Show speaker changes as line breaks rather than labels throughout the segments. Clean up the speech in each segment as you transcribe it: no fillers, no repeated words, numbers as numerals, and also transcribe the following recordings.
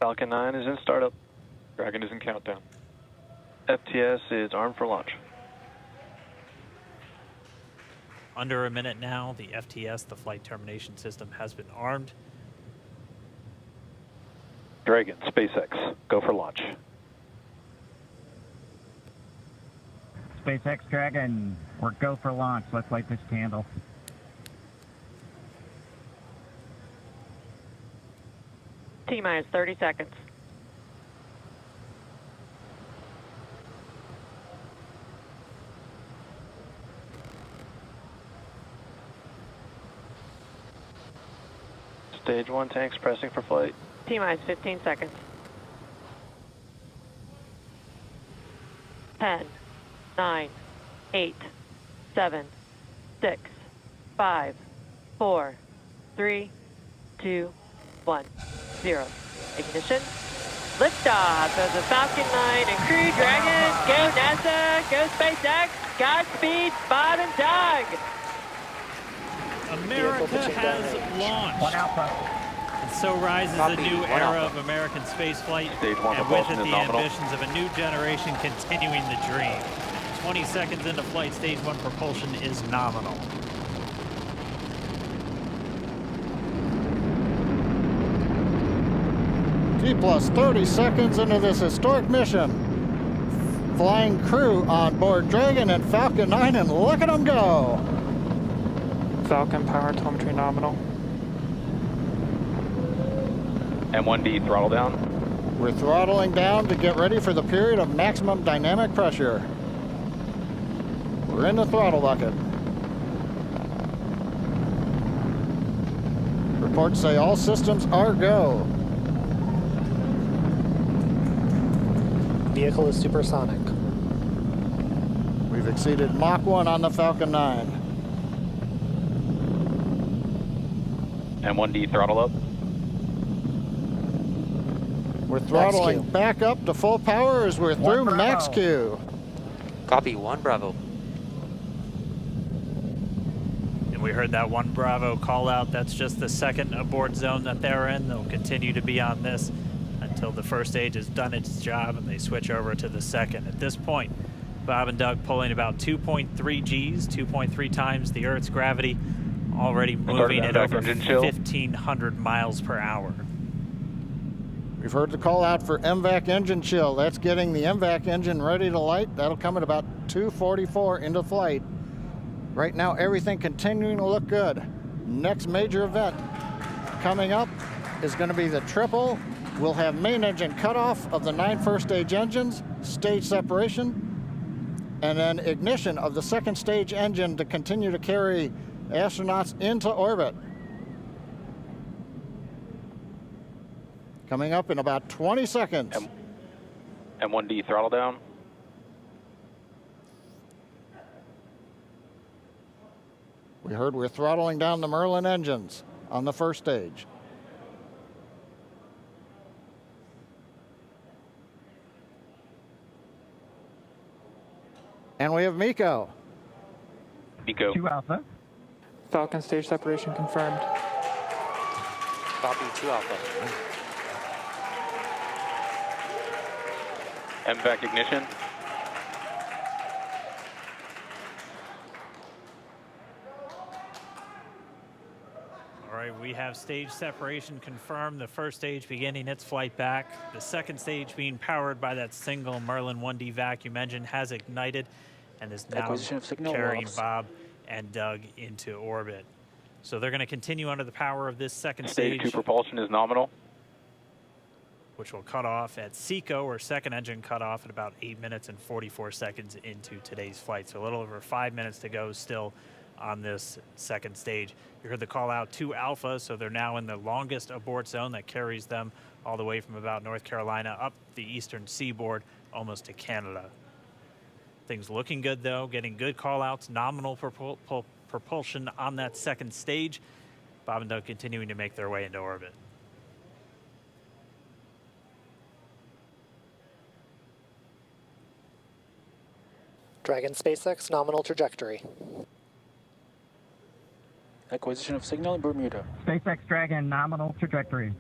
Falcon 9 is in startup. Dragon is in countdown. FTS is armed for launch.
Under a minute now, the FTS, the flight termination system, has been armed.
Dragon, SpaceX, go for launch.
SpaceX Dragon, we're go for launch. Let's light this candle.
T-minus 30 seconds.
Stage 1 tanks pressing for flight.
T-minus 15 seconds. 10, 9, 8, 7, 6, 5, 4, 3, 2, 1, 0. Ignition. Liftoff of the Falcon 9 and Crew Dragon. Go NASA, go SpaceX. Godspeed, Bob and Doug.
America has launched.
One Alpha.
And so rises a new era of American spaceflight, and with it the ambitions of a new generation continuing the dream. 20 seconds into flight, stage 1 propulsion is nominal.
T plus 30 seconds into this historic mission. Flying crew on board Dragon and Falcon 9, and look at them go.
Falcon power telemetry nominal.
M1D throttle down.
We're throttling down to get ready for the period of maximum dynamic pressure. We're in the throttle bucket. Reports say all systems are go.
Vehicle is supersonic.
We've exceeded Mach 1 on the Falcon 9.
M1D throttle up.
We're throttling back up to full power as we're through max Q.
Copy, 1 Bravo.
And we heard that 1 Bravo call out. That's just the second abort zone that they're in. They'll continue to be on this until the first stage has done its job and they switch over to the second. At this point, Bob and Doug pulling about 2.3 Gs, 2.3 times the Earth's gravity, already moving at over 1,500 miles per hour.
We've heard the call out for MVAC engine chill. That's getting the MVAC engine ready to light. That'll come at about 2:44 into flight. Right now, everything continuing to look good. Next major event coming up is going to be the triple. We'll have main engine cutoff of the 9 first stage engines, stage separation, and then ignition of the second stage engine to continue to carry astronauts into orbit. Coming up in about 20 seconds.
M1D throttle down.
We heard we're throttling down the Merlin engines on the first stage. And we have Miko.
Miko.
2 Alpha.
Falcon stage separation confirmed.
Copy, 2 Alpha.
MVAC ignition.
All right, we have stage separation confirmed. The first stage beginning its flight back. The second stage being powered by that single Merlin 1D vacuum engine has ignited and is now carrying Bob and Doug into orbit. So they're going to continue under the power of this second stage.
Stage 2 propulsion is nominal.
Which will cut off at SECO, or second engine cut off at about 8 minutes and 44 seconds into today's flight. So a little over 5 minutes to go still on this second stage. You heard the call out to Alpha, so they're now in the longest abort zone that carries them all the way from about North Carolina up the eastern seaboard, almost to Canada. Things looking good though, getting good call outs, nominal propulsion on that second stage. Bob and Doug continuing to make their way into orbit.
Dragon SpaceX nominal trajectory.
Acquisition of signal in Bermuda.
SpaceX Dragon nominal trajectory.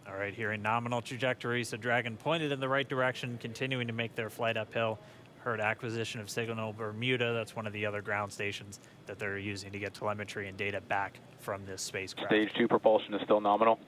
All right, here in nominal trajectory, so Dragon pointed in the right direction, continuing to make their flight uphill. Heard acquisition of signal Bermuda. That's one of the other ground stations that they're using to get telemetry and data back from this spacecraft.
Stage 2 propulsion is still nominal.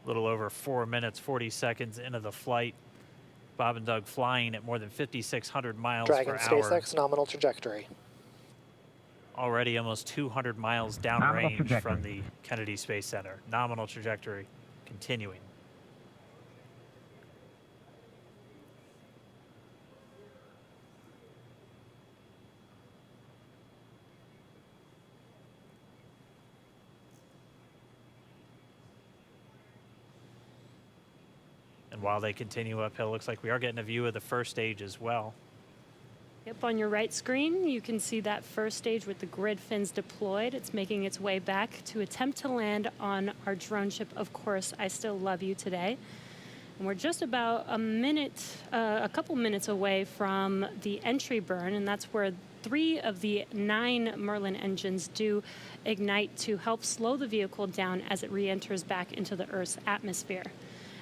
A little over 4 minutes, 40 seconds into the flight. Bob and Doug flying at more than 5,600 miles
Dragon
per hour.
SpaceX nominal trajectory.
Already almost 200 miles downrange from the Kennedy Space Center. Nominal trajectory continuing. And while they continue uphill, looks like we are getting a view of the first stage as well.
Yep, on your right screen, you can see that first stage with the grid fins deployed. It's making its way back to attempt to land on our drone ship, Of Course, I Still Love You today. And we're just about a couple minutes away from the entry burn, and that's where 3 of the 9 Merlin engines do ignite to help slow the vehicle down as it re-enters back into the Earth's atmosphere.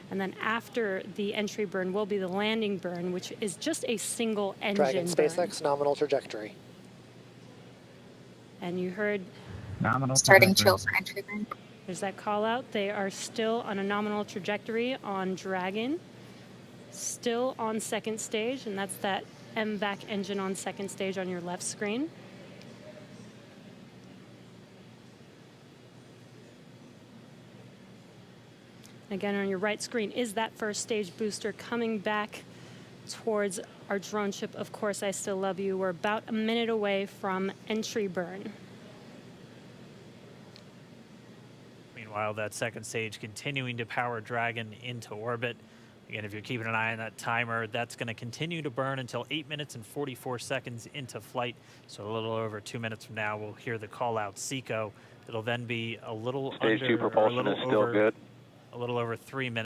And then after the entry burn will be the landing burn, which is just a single engine
Dragon SpaceX nominal trajectory.
And you heard
Nominal
starting
trajectory.
chill for entry burn.
there's that call out. They are still on a nominal trajectory on Dragon, still on second stage, and that's that MVAC engine on second stage on your left screen. Again, on your right screen is that first stage booster coming back towards our drone ship, Of Course, I Still Love You. We're about a minute away from entry burn.
Meanwhile, that second stage continuing to power Dragon into orbit. Again, if you're keeping an eye on that timer, that's going to continue to burn until 8 minutes and 44 seconds into flight. So a little over 2 minutes from now, we'll hear the call out SECO. It'll then be a little
Stage
under,
2 propulsion
or a little
is still
over,
good.
a little over 3 minutes.